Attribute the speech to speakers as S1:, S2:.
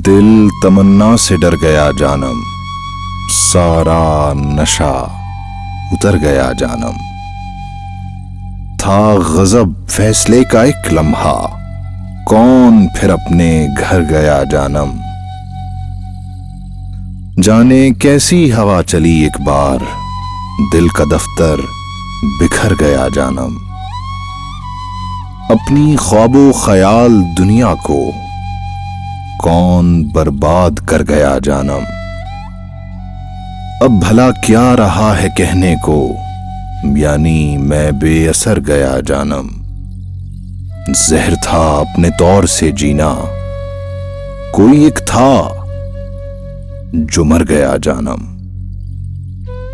S1: دل تمنا سے ڈر گیا جانم، سارا نشہ اتر گیا جانم۔ تھا غضب فیصلے کا ایک لمحہ، کون پھر اپنے گھر گیا جانم۔ جانے کیسی ہوا چلی ایک بار، دل کا دفتر بکھر گیا جانم۔ اپنی خواب و خیال دنیا کو کون برباد کر گیا جانم۔ اب بھلا کیا رہا ہے کہنے کو، یعنی میں بے اثر گیا جانم۔ زہر تھا اپنے طور سے جینا، کوئی ایک تھا جو مر گیا جانم۔